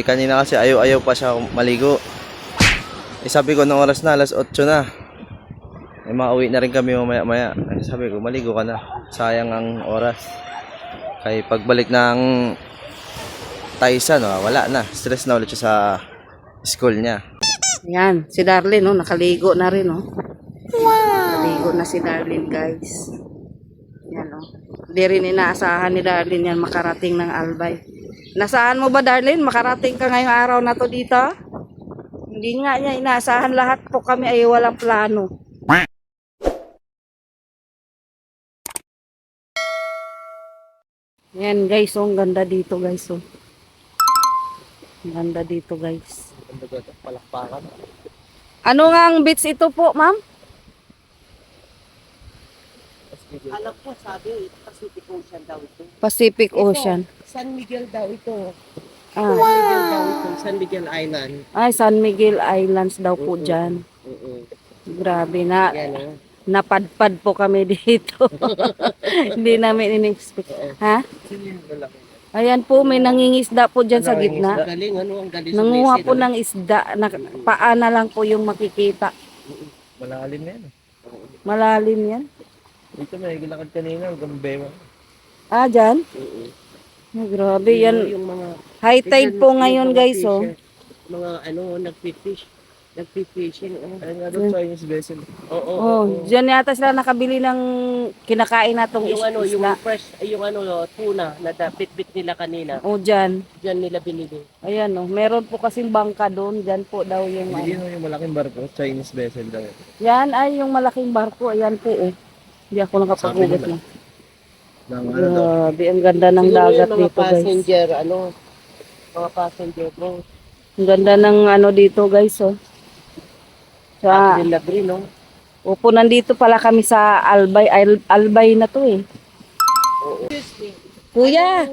Kanina kasi ayaw pa siya maligo. Sabi ko nung oras na, alas 8 na. Mauwi na rin kami maya. Sabi ko, maligo ka na. Sayang ang oras. Kaya pagbalik ng Tyson, wala na. Stress na ulit siya sa school niya. Yan, si Darlene, nakaligo na rin, Nakaligo na si Darlene, guys. Yan, Hindi rin inaasahan ni Darlene yan makarating ng Albay. Nasaan mo ba, Darlene? Makarating ka ngayong araw na to dito? Hindi nga niya inaasahan. Lahat po kami ay walang plano. Yan, guys. Ang ganda dito, guys. Ang ganda dito, guys. Palakpakan. Ano nga ang beach ito po, ma'am? Alam ko, sabi, Pacific Ocean daw ito. Pacific Ocean. San Miguel daw ito. Ah. San Miguel daw ito. San Miguel Island. Ay, San Miguel Islands daw po dyan. Grabe na. Yan, Napadpad po kami dito. Hindi namin in-expect. Ha? Ayan po, may nangingisda po dyan sa gitna. Galing, ang galing. Nanguha po ng isda. Paa na lang po yung makikita. Malalim na yan. Malalim yan. Dito may gilakad kanina, hanggang bewa. Ah, dyan? Ay, grabe yan. Yung mga, High tide po ngayon, guys. Mga nagpifishing. Ayun nga doon, Chinese vessel. Oh, dyan yata sila nakabili ng kinakain natong Yung yung isda. fresh, yung tuna na bit-bit nila kanina. Oh, dyan. Diyan nila binili. Ayan, meron po kasing bangka doon. Dyan po daw yung Hindi yung malaking barko, Chinese vessel daw. Yan ay yung malaking barko. Ayan po, Hindi ako nakapag-ugat na. Grabe, ang ganda ng Siguro dagat yung mga dito, guys. passenger, mga passenger boat. Ang ganda ng dito, guys, Sa, Labri, no? Opo, nandito pala kami sa Albay. Albay na to, Excuse me. Kuya,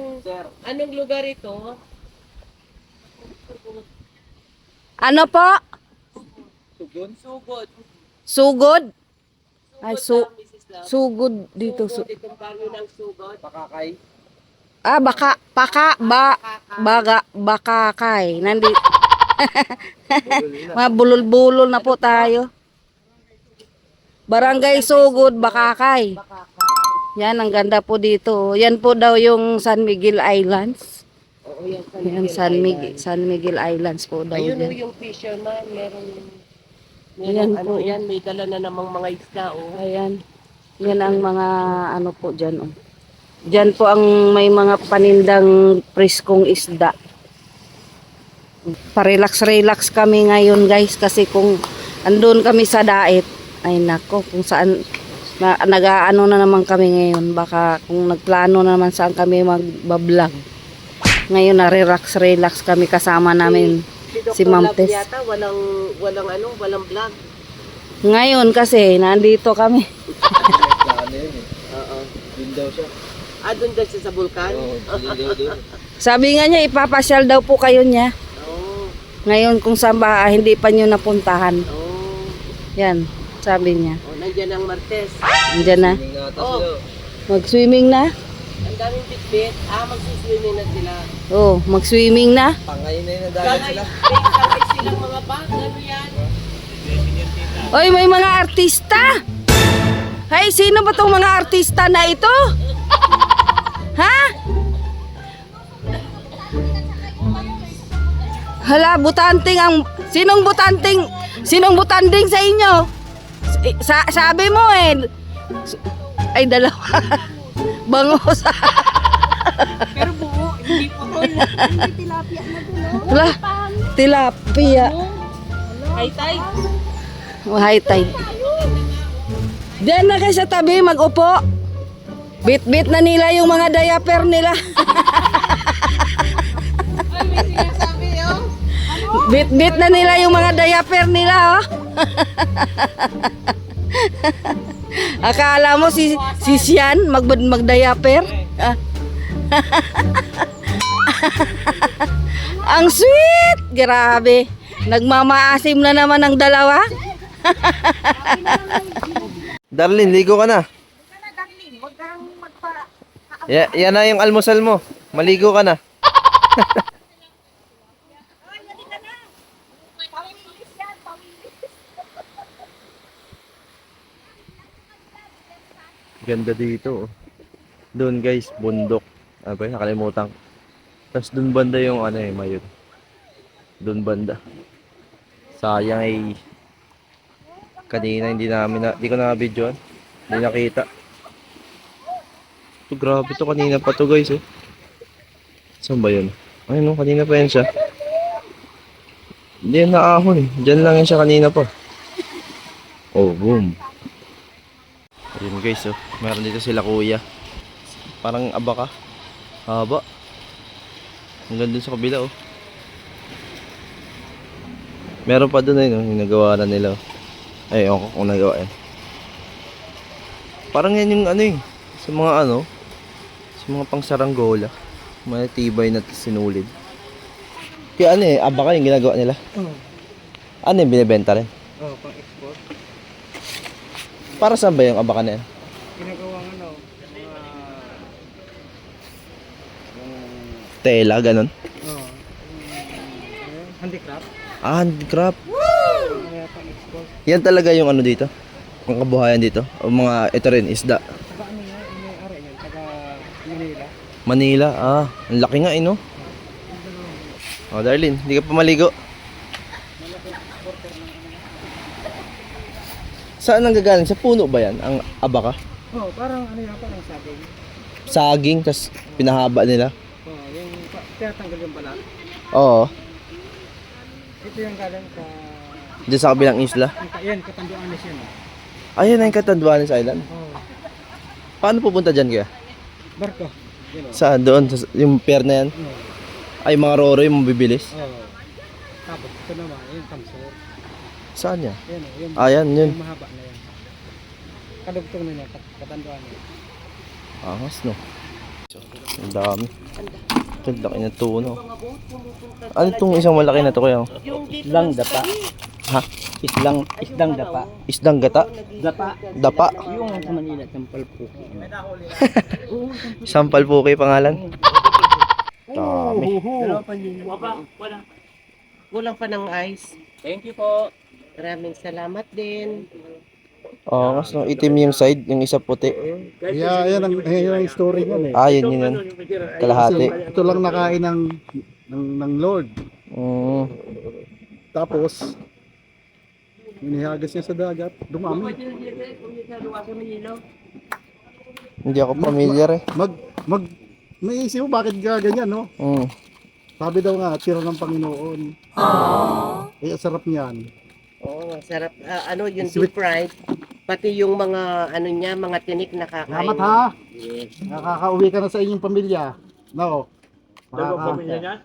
Anong lugar ito? ano po? Sugod. Sugod? Ay, Mrs. Love. sugod dito. Sugod, itong bagyo ng sugod. Pakakay. Ah, bakakay. Nandito. Mabulol-bulol na po tayo. Barangay Sugod, Bakakay. Yan, ang ganda po dito. Yan po daw yung San Miguel Islands. Oo, yan. Yan, San Miguel Islands po daw Ayun yan. yung fisherman. Ayan Meron, po. yan, may dala na namang mga isda, Ayan. Yan ang mga po dyan. Dyan po ang may mga panindang preskong isda. Pa-relax kami ngayon, guys, kasi kung andun kami sa daet, ay nako, kung saan nag-aano na naman kami ngayon, baka kung nagplano na naman saan kami magbablog. Ngayon na-relax kami kasama namin si Ma'am Tess. Yata, walang vlog. Ngayon kasi nandito kami. Oo. Doon daw siya. Doon daw siya sa bulkan? Doon. Sabi nga niya ipapasyal daw po kayo niya. Oo. Ngayon kung saan ba hindi pa niyo napuntahan. Oo. Yan, sabi niya. Nandiyan ang Martes. Andiyan na. Mag-swimming na? Ang daming bitbit. Magsiswimming na sila. Oh, mag-swimming na? Pangay na yun na dagat sila. Kalay silang mga bag. Ano yan? Oy, may mga artista! Hay, sino ba tong mga artista na ito? Ha? Hala, butanting ang... Sinong butanding sa inyo? Sabi mo ay dalawa. Bangos. Pero buo. Hindi po to. Hindi tilapia na to. Wala, tilapia. High tide. High tide. Diyan na kayo sa tabi, mag-upo. Bit-bit na nila yung mga diaper nila. Ay, may sinasabi, Bit-bit na nila yung mga diaper nila, Akala mo si Sian mag-diaper? Ang sweet! Grabe. Nagmamaasim na naman ang dalawa. Darlene, ligo ka na. Yan na yung almusal mo. Maligo ka na. Ganda dito. Oh. Doon guys, bundok. Ano ba yun? Nakalimutan. Tapos doon banda yung ano eh, mayon. Doon banda. Sayang ay kanina hindi ko na videoan. Hindi nakita. Ito grabe to kanina pa to guys eh. Saan ba yun? Ayun no, kanina pa yan siya. Hindi yan naahon eh. Diyan lang yan siya kanina pa. Oh, boom. Ayun guys oh. Meron dito sila kuya. Parang abaka. Haba. Hanggang dun sa kabila oh. Meron pa dun ay no, yung nagawa na nila oh. Ay, ako kung nagawa yan. Parang yan yung ano eh. Sa mga ano. Sa mga pang saranggola. May tibay na sinulid. Kaya ano eh, abaka yung ginagawa nila. Ano yung binibenta rin? Pang export. Para saan ba yung abaka na yan? Ginagawang ano, Tela, ganun. handicraft. Ah, handicraft. Kaya pang export. Yan talaga yung ano dito. Ang kabuhayan dito. O mga ito rin, isda. Taga ano nga, may ari yan, taga Manila. Manila, ah. Ang laki nga eh, no? Oh, Darlene, hindi ka pa maligo. Saan ang gagaling? Sa puno ba yan? Ang abaka? Parang ano yan, parang saging. Saging, tas pinahaba nila. Yung tinatanggal yung balat. Oo. Ito yung galing sa... Diyan sa kabilang isla. Yan, Katanduanes yan. Ayun na yung Catanduanes Island. Paano pupunta dyan kaya? Barko. Yan o. Saan? Doon? Yung pier na yan? Ay, mga roro yung mabibilis. Tapos ito naman, yung tamso. Saan yan? Yan o, yung, Ayan, yun. yung mahaba na yan. Kadugtong na yan, Katanduanes. Angas, no? Ang dami. Ito, laki na tuno. Ano itong isang malaki na to kaya? Islang dapa. Ha? Islang dapa. Isdang gata? Dapa. Dapa? Yung sa Manila, sampal po. Sampal po kayo pangalan? Dami. Kulang pa ng ice. Thank you po. Maraming salamat din. Angas, no? Itim yung side, yung isa puti. Yeah, yan ang story niyan eh. Ah, yun yun. Kalahati. Ito lang nakain ng Lord. Mm. Tapos inihagas niya sa dagat, dumami. Hindi ako familiar eh. May isip mo bakit ganyan, no? Mm. Sabi daw nga, tira ng Panginoon. Eh, sarap niyan. Oo, masarap. Ano yung Sweet. deep fried. Pati yung mga ano niya, mga tinik na kakain. Salamat ha. Yes. Nakakauwi ka na sa inyong pamilya. No. Pamilya niya?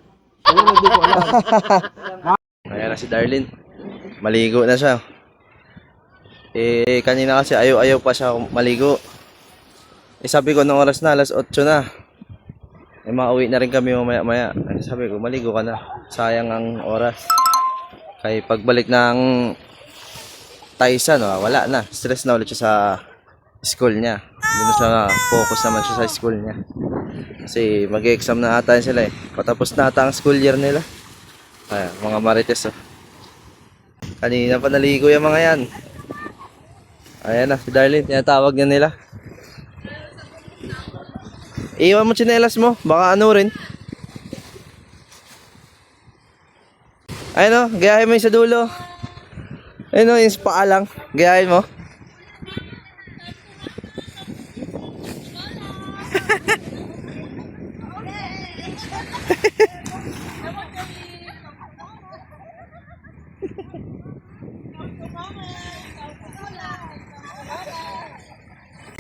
Ayan na si Darlene. Maligo na siya. Eh, kanina kasi ayaw pa siya maligo. Eh, sabi ko, nung oras na, alas 8 na. Eh, mauwi na rin kami mamaya-maya. Eh, sabi ko, maligo ka na. Sayang ang oras. Kaya pagbalik ng Tyson, wala na. Stress na ulit siya sa school niya. Hindi na siya focus naman siya sa school niya. Kasi mag-exam na ata sila eh. Patapos na ata ang school year nila. Ayan, mga marites oh. Kanina pa naligo yung mga yan. Ayan na, si Darlene. Tinatawag niya nila. Iwan mo tsinelas mo. Baka ano rin. Ayun o, gayahin mo yung sa dulo. Ayun o, yung sa paa lang. Gayahin mo.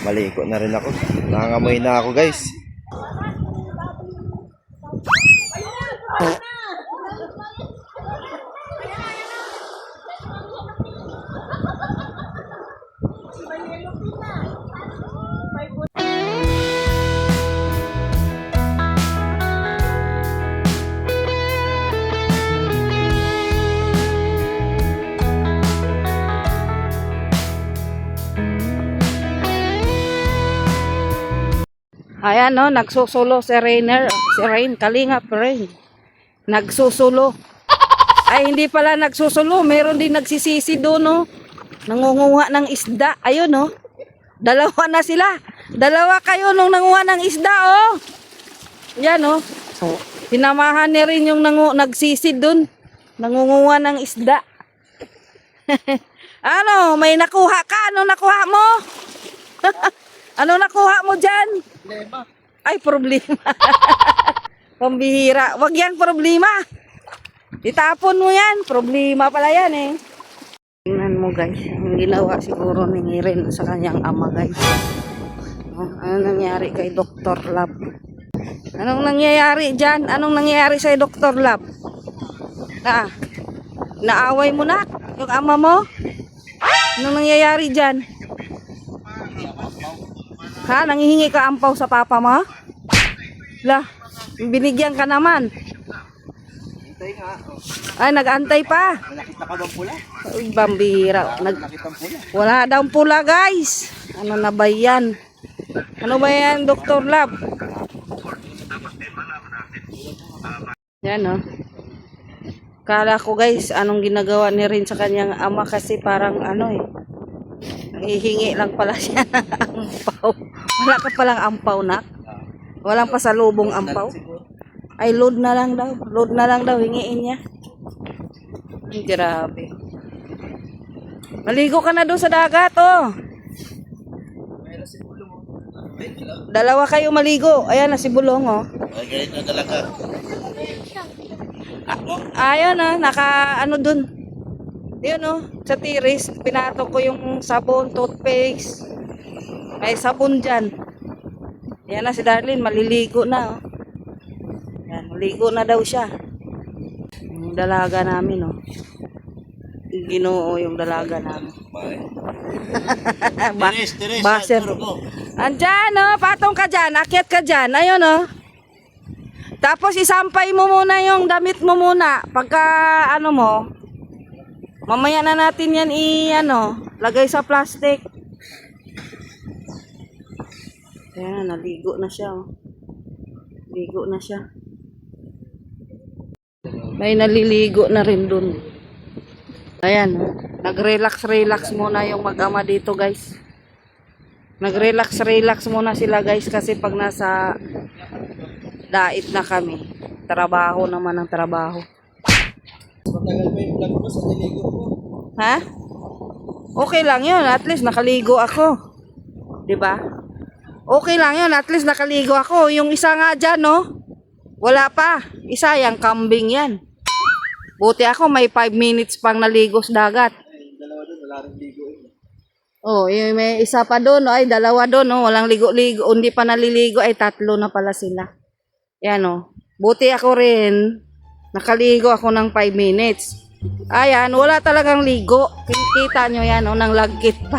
Maligo na rin ako. Nangangamoy na ako guys. Ayan no, nagsusulo si Rainer. Si Rain, Kalingap Rain. Nagsusulo. Ay, hindi pala nagsusulo. Meron din nagsisisi doon no. Nangunguha ng isda. Ayun no. Dalawa na sila. Dalawa kayo nung nanguha ng isda, oh. Yan, oh. Pinamahan niya rin yung nagsisid dun. Nangunguha ng isda. Ano, may nakuha ka? Ano nakuha mo? Ano nakuha mo dyan? Problema. Ay, problema. Pambihira. Wag yan problema. Itapon mo yan. Problema pala yan eh. Tingnan mo guys. Ang ginawa siguro ni Ren sa kanyang ama guys. Ano nangyari kay Dr. Love? Anong nangyayari dyan? Anong nangyayari sa Dr. Love? Naaway mo na yung ama mo? Anong nangyayari dyan? Ha? Nangihingi ka ampaw sa papa mo? Lah, binigyan ka naman. Hintay nga. Ay, nag-antay pa. Nakita ka bang pula? Uy, bambira. Nakita ang pula. Wala daw pula, guys. Ano na ba yan? Ano ba yan, Dr. Love? Yan, oh. Kala ko, guys, anong ginagawa ni Rin sa kanyang ama kasi parang ano eh. Hihingi lang pala siya ng ampaw. Wala ka palang ampaw, nak? Walang pasalubong ampaw? Ay, load na lang daw. Load na lang daw, hingiin niya. Ay, grabe. Maligo ka na doon sa dagat, oh. Dalawa kayo maligo. Ayan na si Bulong, oh. Ay, ganito talaga. Ayan, ah. Naka, ano dun. Yun, oh. Sa tiris, pinatok ko yung sabon, toothpaste. May sabon dyan. Ayan na si Darlene, maliligo na, oh. Ayan, maligo na daw siya. Yung dalaga namin, oh. Ginoo yung dalaga namin. Baser. Andyan, oh. Patong ka dyan. Akyat ka dyan. Ayun, oh. Tapos isampay mo muna yung damit mo muna. Pagka, ano mo, mamaya na natin yan lagay sa plastic. Ayan, naligo na siya, oh. Ligo na siya. May naliligo na rin dun. Ayan, nag-relax muna yung mag-ama dito, guys. Nag-relax muna sila, guys, kasi pag nasa dait na kami, trabaho naman ang trabaho. Matagal pa yung vlog mo sa niligo mo. Ha? Okay lang yun, at least nakaligo ako. 'Di ba? Okay lang yun, at least nakaligo ako. Yung isa nga dyan, no? Wala pa. Isa, yung kambing yan. Buti ako, may 5 minutes pang naligo sa dagat. Yung dalawa doon, wala rin ligo. Oh, yung may isa pa doon, ay dalawa doon, no? Walang ligo-ligo, hindi pa naliligo, ay 3 na pala sila. Yan, oh. Buti ako rin, nakaligo ako ng 5 minutes. Ayan, wala talagang ligo. Kita nyo yan, oh, nang lagkit pa.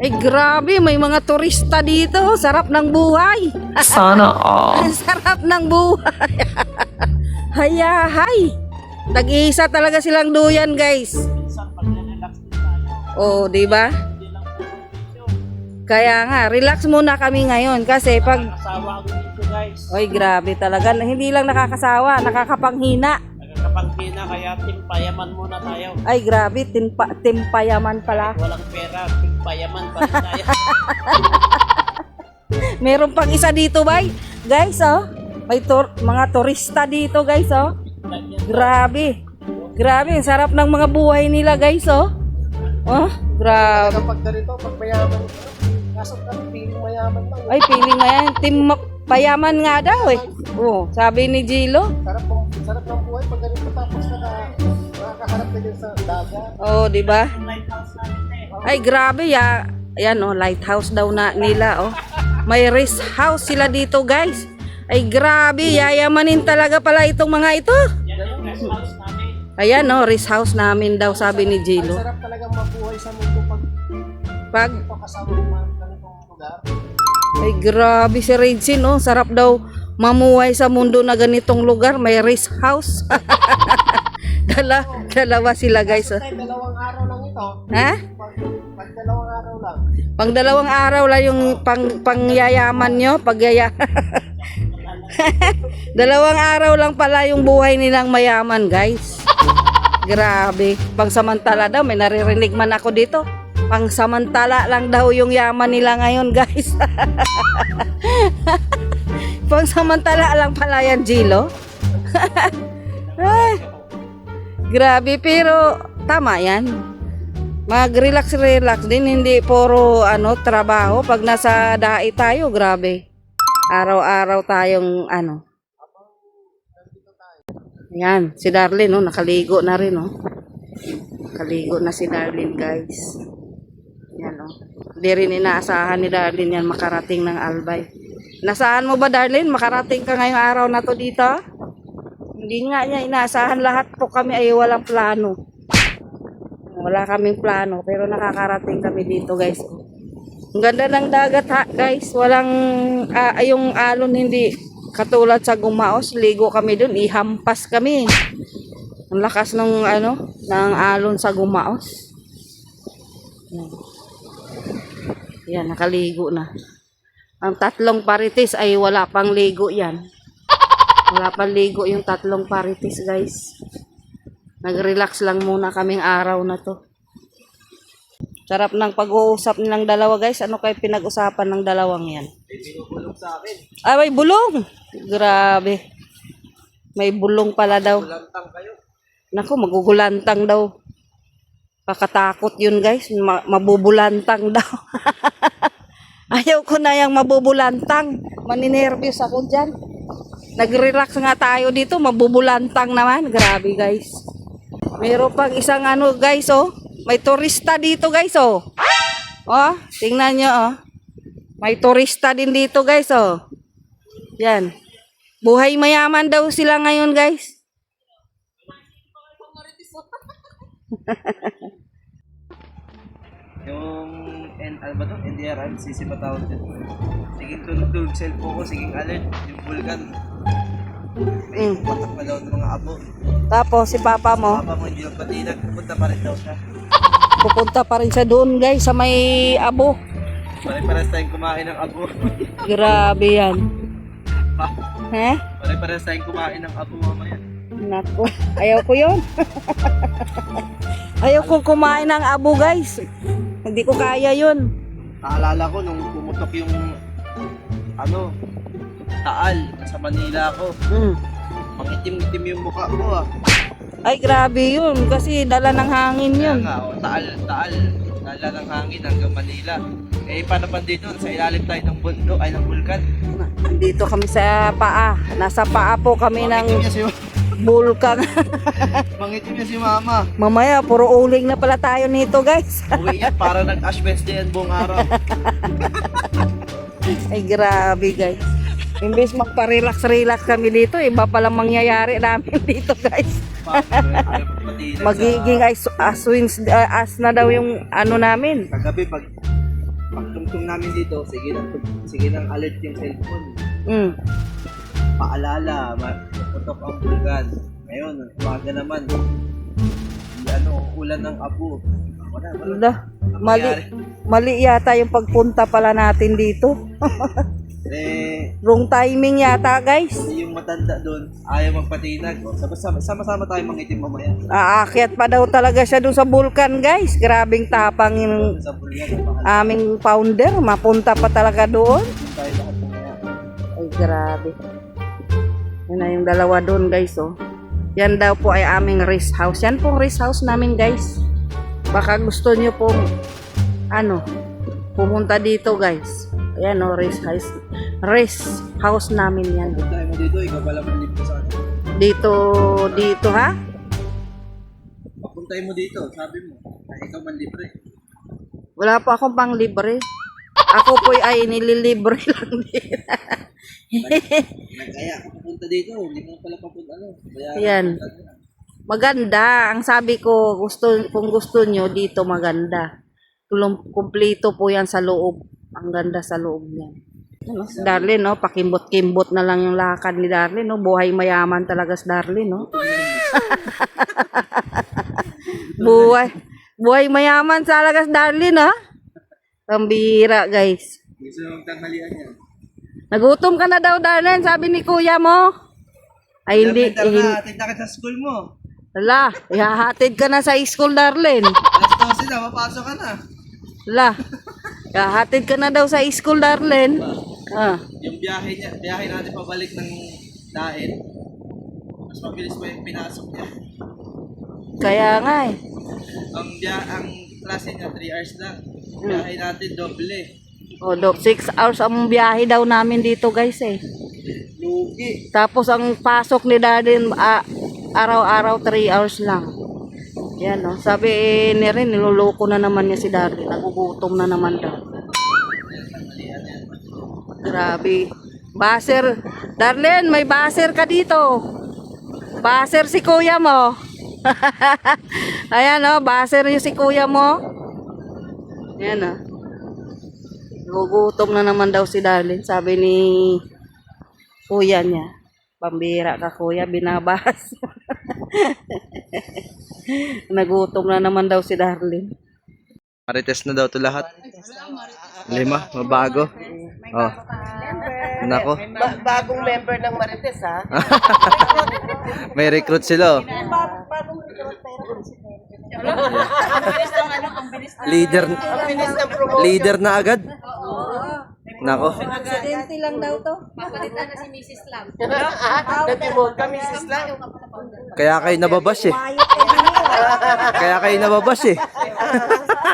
Ay, grabe, may mga turista dito. Sarap ng buhay. Sana all. Sarap ng buhay. Hayahay. Tag-iisa talaga silang duyan, guys. Oh, di ba? Kaya nga, relax muna kami ngayon kasi pag Nakakasawa ako dito, guys. Oy, grabe talaga. Hindi lang nakakasawa, nakakapanghina. Nagkakapanghina, kaya timpayaman muna tayo. Ay, grabe, timpayaman pala. Walang pera, timpayaman pa rin tayo. Meron pang isa dito, bay. Guys, oh. May mga turista dito, guys, oh. Grabe. Grabe, ang sarap ng mga buhay nila, guys, oh. Oh, grabe. Kapag ganito, pag mayaman, kaso kami, piling mayaman lang. Ay, piling na yan. Payaman nga daw, eh. Oh, sabi ni Gilo. Sarap ng buhay pag ganito tapos nakakaharap ka din sa dagat. Oh, di ba? Ay, grabe, ya. Ayan, oh, lighthouse daw na nila, oh. May rest house sila dito, guys. Ay, grabe, yayamanin talaga pala itong mga ito. Ayan, oh, rest house namin daw, sabi ni Gilo. Sarap talagang mabuhay sa mundo pag kasama ng mga ganitong lugar. Ay, grabe si Regine, oh. Sarap daw mamuhay sa mundo na ganitong lugar. May rest house. Dalawa sila, guys, oh. Tay, 2 araw lang ito. Ha? Pag 2 araw lang. Pang 2 araw lang yung pangyayaman nyo. Pagyaya. 2 araw lang pala yung buhay nilang mayaman, guys. Grabe. Pang samantala daw, may naririnig man ako dito. Pangsamantala lang daw yung yaman nila ngayon, guys. Pangsamantala lang pala yan, Jilo. Ay, grabe, pero tama yan. Mag-relax-relax din, hindi puro trabaho. Pag nasa dai tayo, grabe. Araw-araw tayong Yan, si Darlene, no, nakaligo na rin, no. Nakaligo na si Darlene, guys. Yan, no. Hindi rin inaasahan ni Darlene yan makarating ng Albay. Nasaan mo ba, Darlene? Makarating ka ngayong araw na to dito? Hindi nga niya inaasahan. Lahat po kami ay walang plano. Wala kaming plano, pero nakakarating kami dito, guys. Ang ganda ng dagat, ha, guys. Walang, yung alon hindi katulad sa Gumaos. Ligo kami dun, ihampas kami. Ang lakas ng ng alon sa Gumaos. Yan, nakaligo na. Ang 3 paritis ay wala pang ligo yan. Wala pang ligo yung 3 paritis, guys. Nag-relax lang muna kaming araw na to. Sarap ng pag-uusap nilang dalawa, guys. Ano kayo pinag-usapan ng dalawang yan? Binubulong sa akin. Ah, may bulong! Grabe. May bulong pala daw. Lantang kayo. Naku, magugulantang daw. Kakatakot yun, guys. Mabubulantang daw. Ayaw ko na yung mabubulantang. Maninervyos ako dyan. Nag-relax nga tayo dito. Mabubulantang naman. Grabe, guys. Meron pang isang guys, oh. May turista dito, guys, oh. Oh, tingnan nyo, oh. May turista din dito, guys, oh. Yan. Buhay mayaman daw sila ngayon, guys. Yung ano ba to? NDRM, CC matawag din. Siging tulog-tulog cellphone ko, siging alert, yung vulkan. May patak na daw ng mga abo. Tapos si papa mo, Papa mo hindi lang pati nagpunta pa rin daw siya. pupunta pa rin siya doon, guys, sa may abo. Pare-pares tayong kumain ng abo. Grabe yan. Eh? Pare-pares tayong kumain ng abo mamaya. Naku, ayaw ko yun. Ayaw ko kumain ng abo, guys. Hindi ko kaya yun. Naalala ko nung pumutok yung Taal sa Manila ako. Mangitim-itim yung mukha ko, ah. Ay, grabe yun. Kasi dala ng hangin Kaya yun. nga, Taal, dala ng hangin hanggang Manila. Eh, paano pa dito? Sa ilalim tayo ng bundok, ay ng bulkan. Nandito kami sa paa. Nasa paa po kami Mangitim ng niya si bulkan. Mangitim niya si Mama. Mamaya, puro uling na pala tayo nito, guys. Uwi yan, para nag-Ash Wednesday yan buong araw. Ay, grabe, guys. Imbes magpa-relax-relax kami dito, iba palang mangyayari namin dito, guys. Magiging as na daw yung namin. Kagabi, pag tungtong namin dito, sige nang alert yung cellphone. Paalala, putok ang bulkan. Ngayon, umaga naman. Ulan ng abo. Wala. Mali yata yung pagpunta pala natin dito. Wrong timing yata, guys. Yung matanda doon, ayaw magpatinag. Sama-sama tayo mangitim mamaya. Aakyat pa daw talaga siya doon sa bulkan, guys. Grabing tapang yung Sa bulkan, aming founder. Mapunta pa talaga doon. tayo lahat mamaya. Ay, grabe. Yan na yung dalawa doon, guys, oh. Yan daw po ay aming rest house. Yan pong rest house namin, guys. Baka gusto nyo pong pumunta dito, guys. Ayan, oh, rest house namin yan. Tayo mo dito, ikaw pala manlibre sa atin. Dito, ha? Papuntay mo dito, sabi mo. Ay, ikaw manlibre. Wala pa akong pang libre. Ako po ay nililibre lang din. Kaya ako pupunta dito, hindi mo pala papunta Yan. Maganda. Ang sabi ko, kung gusto nyo, dito maganda. Kumpleto po yan sa loob. Ang ganda sa loob niyan. Si Darlene, no? Pakimbot-kimbot na lang yung lakad ni Darlene, no? Buhay mayaman talaga si Darlene, no? Buhay mayaman talaga si Darlene, ha? Pambira, guys. Gusto mong tanghalian yan. Nagutom ka na daw, Darlene, sabi ni kuya mo. Ay, hindi. Atid na kita sa school mo. Wala, ihahatid ka na sa school, Darlene. Alas 12 na, mapasok ka na. La. Hatid ka na daw sa school, Darlene. Ah. Yung biyahe natin pabalik ng Daet, mas mabilis pa yung pinasok niya. Kaya nga eh. Ang klase niya 3 hours lang. Biyahe natin doble. O, 6 hours ang biyahe daw namin dito, guys eh. Lugi. Tapos ang pasok ni Darlene, araw-araw 3 hours lang. Yan no. Sabi ni Rin, niloloko na naman niya si Darlene. Nagugutom na naman daw. Grabe. Baser. Darlene, may baser ka dito. Baser si kuya mo. Ayan o, baser yung si kuya mo. Ayan o. Nagugutom na naman daw si Darlene. Sabi ni kuya niya. Pambira ka kuya, binabas. Nagutom na naman daw si Darlene. Marites na daw to lahat. 5, mabago. Oh. Nako. Bagong member ng Marites, ha? May recruit sila. Oh. Leader. Leader na agad. Nako. Aksidente lang daw to. Nag-emote kami, sis lang. Kaya kayo nababash eh. Kaya kayo nababash eh.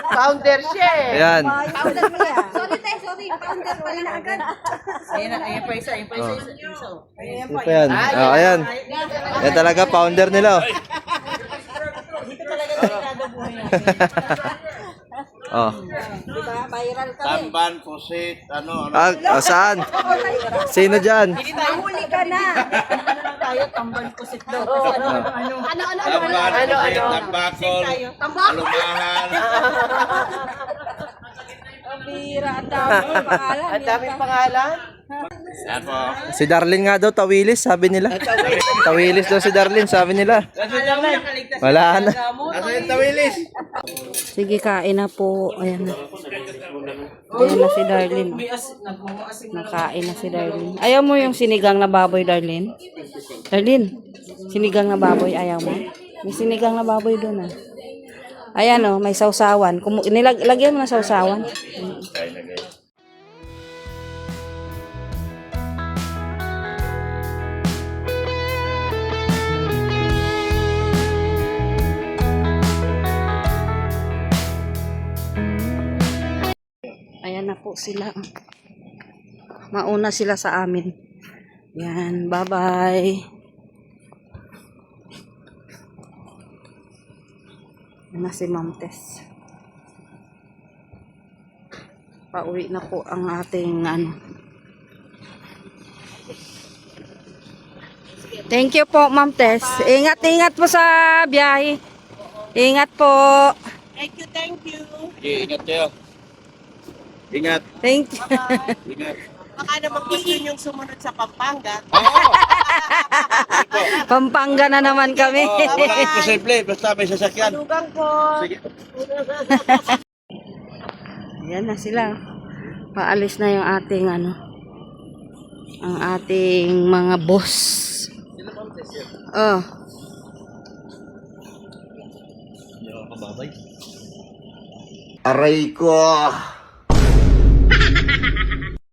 Founder siya eh. Ayan. Ayan pa isa. Ito pa yan. Oh, ayan. Yan talaga founder nila. Oh. Tamban, pusit, ano. Saan? Sino dyan? Huli ka na. Tayo, tamban pusit daw. Tamban, pusit, tambakol, alumahan. Ang daming pangalan. Yan po. Si Darlene nga daw, tawilis, sabi nila. Tawilis daw si Darlene, sabi nila. Wala na. Ano yung tawilis? Sige, kain na po. Ayan na. Ayan na si Darlene. Nakain na si Darlene. Ayaw mo yung sinigang na baboy, Darlene? Darlene, sinigang na baboy, ayaw mo? May sinigang na baboy doon ah. Ayan o, may sausawan. Lagyan mo na sausawan. Ayan na po sila. Mauna sila sa amin. Yan, bye-bye. Yan na si Ma'am Tess. Pauwi na po ang ating ano. Thank you po, Ma'am Tess. Ingat-ingat po sa biyahe. Ingat po. Thank you. Ingat kayo. Ingat. Thank you. Ingat. Baka naman gusto yung sumunod sa Pampanga. Pampanga na naman kami. Wala imposible, basta may sasakyan. Lugang po. Sige. Ayan na sila. Paalis na yung ating ano. Ang ating mga boss. Oh. Aray ko.